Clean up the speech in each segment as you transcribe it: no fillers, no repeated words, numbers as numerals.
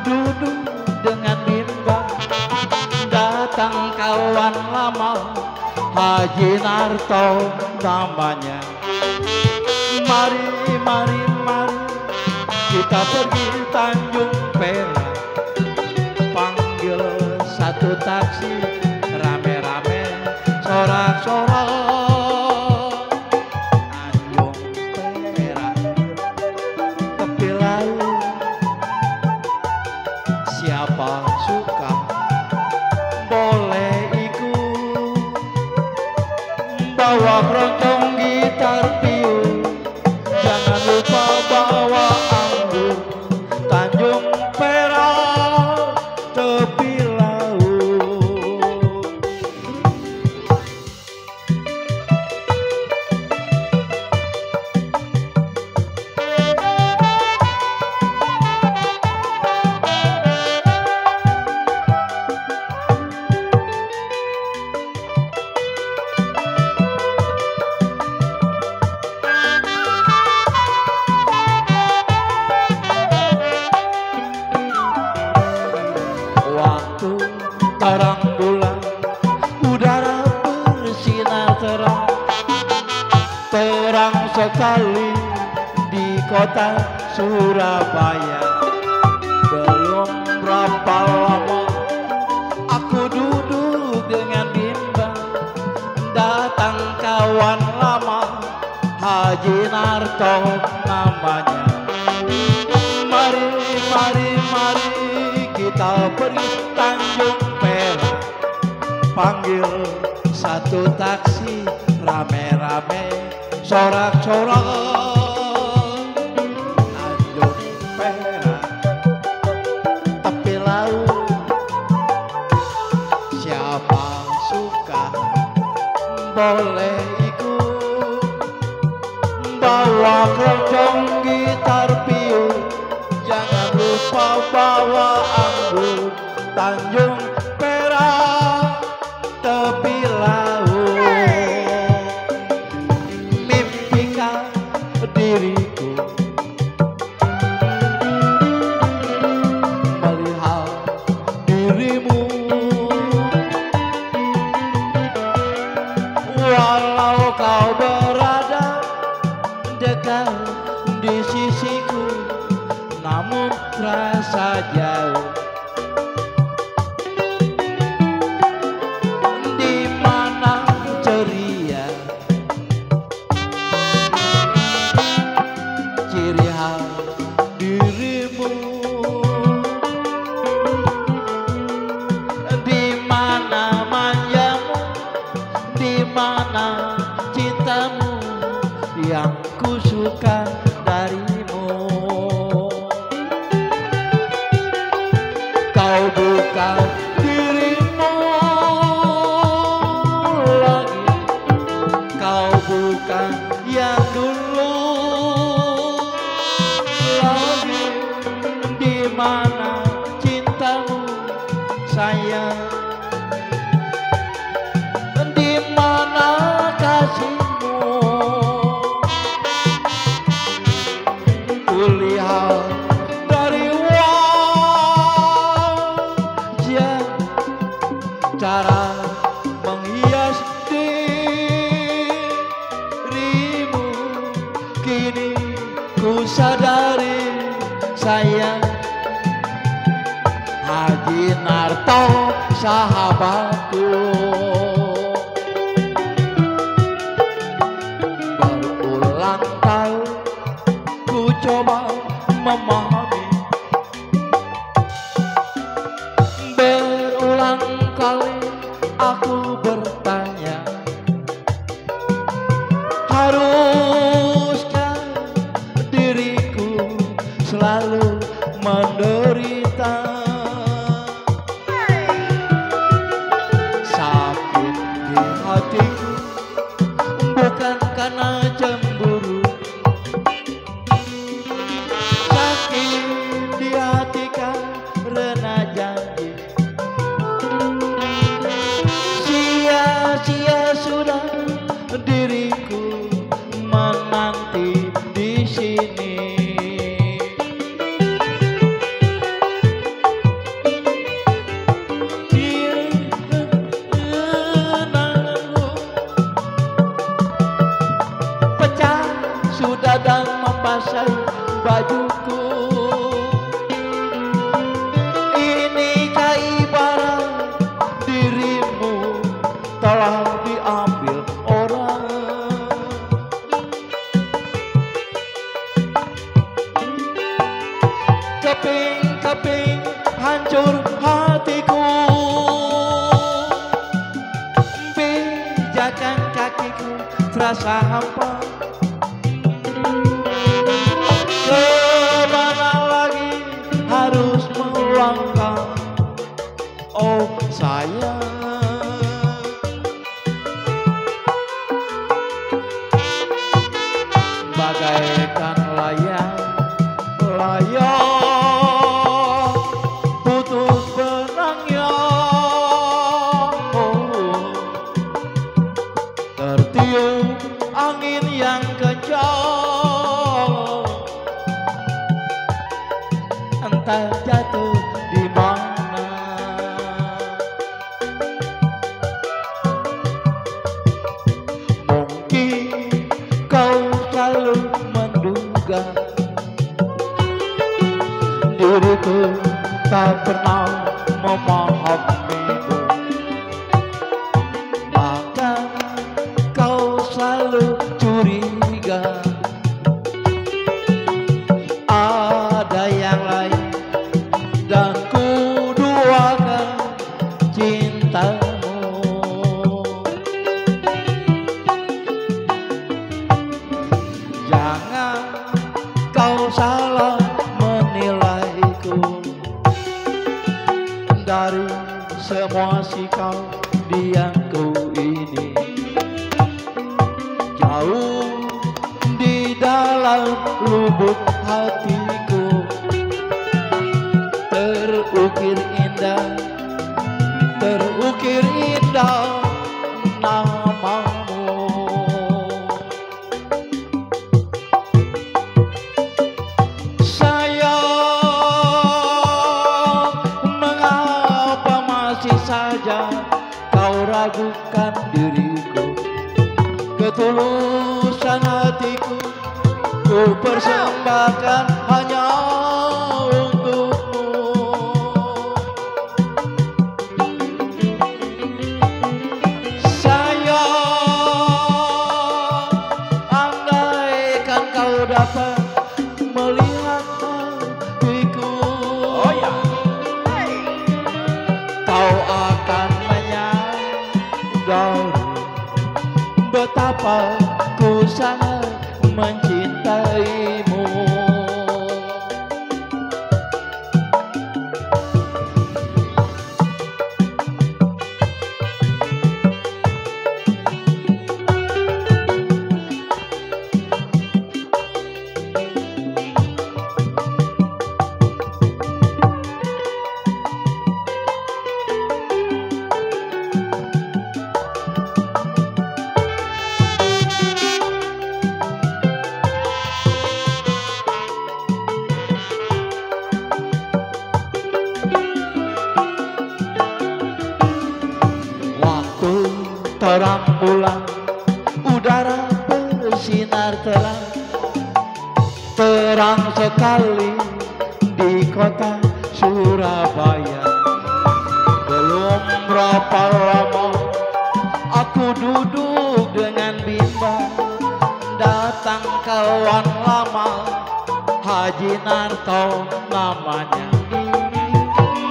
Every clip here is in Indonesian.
duduk dengan bimbang, datang kawan lama, Haji Narto namanya. Mari, mari, mari, kita pergi Tanjung Perak, panggil satu taksi, rame-rame, sorak-sorak. Tanjung Perak, tepi laut, siapa suka boleh ikut, bawa keroncong gitar piu, jangan lupa bawa anggur. Tanjung Perak, tepi laut. Waktu terang bulan, udara bersinar terang, terang sekali di kota Surabaya. Belum berapa lama aku duduk dengan bimbang, datang kawan lama, Haji Narto namanya. Mari, mari, mari, kita pergi Tanjung Perak, panggil satu taksi, rame-rame, sorak-sorak. Tanjung Perak, tepi laut, siapa suka boleh ikut, bawa keroncong gitar piu, jangan lupa bawa anggur. Tanjung Perak, tepi laut. Mimpikan diriku melihat dirimu, walau kau berada dekat di sisiku, namun terasa jauh. Di mana ceria, ciri khas dirimu, di mana manjamu, di mana cintamu yang ku suka darimu. Kau bukan dirimu lagi, kau bukan yang dulu lagi. Di mana cintamu sayang, di mana kasihmu. Kulihat dari wajah, cara menghias dirimu. Kini ku sadari sayang, Haji Narto sahabatku. Berulang kali ku coba memahami, berulang kali aku bertanya, haruskah diriku selalu menderita? Sakit di hatiku bukan karena cemburu, sakit di hati karena janji. Sia-sia sudah diriku menanti di sini. keping hancur hatiku, pijakan kakiku terasa hampa. Kemana lagi harus melangkah, oh sayang. Bagaikan layang putus benangnya, oh, tertiup angin yang kencang, entah jatuh di mana. Mungkin kau selalu menduga diriku tak pernah memahamimu, maka kau selalu curiga ada yang lain dan ku duakan cintamu. Jangan kau salah menilaiku dari semua sikap diamku ini. Jauh di dalam lubuk hatiku terukir indah namamu. Sayang, mengapa masih saja kau ragukan diriku? Ketulusan hatiku ku persembahkan hanya untukmu. Sayang, andaikan kau dapat melihat hatiku, oh ya, kau akan menyadari betapa ku sangat mencintaimu. Terang bulan, udara bersinar terang sekali di kota Surabaya. Belum berapa lama aku duduk dengan bimbang, datang kawan lama, Haji Narto namanya.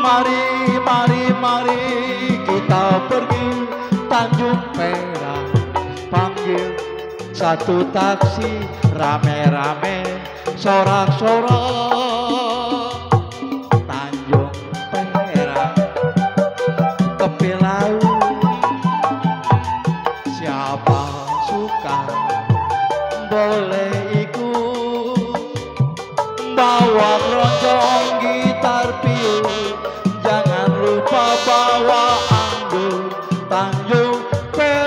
Mari, mari, mari kita pergi Tanjung Perak, panggil satu taksi rame-rame sorak-sorak. Tanjung Perak tepi laut, siapa suka boleh ikut, bawa keroncong gitar piu, jangan lupa bawa anggur. Tanjung Perak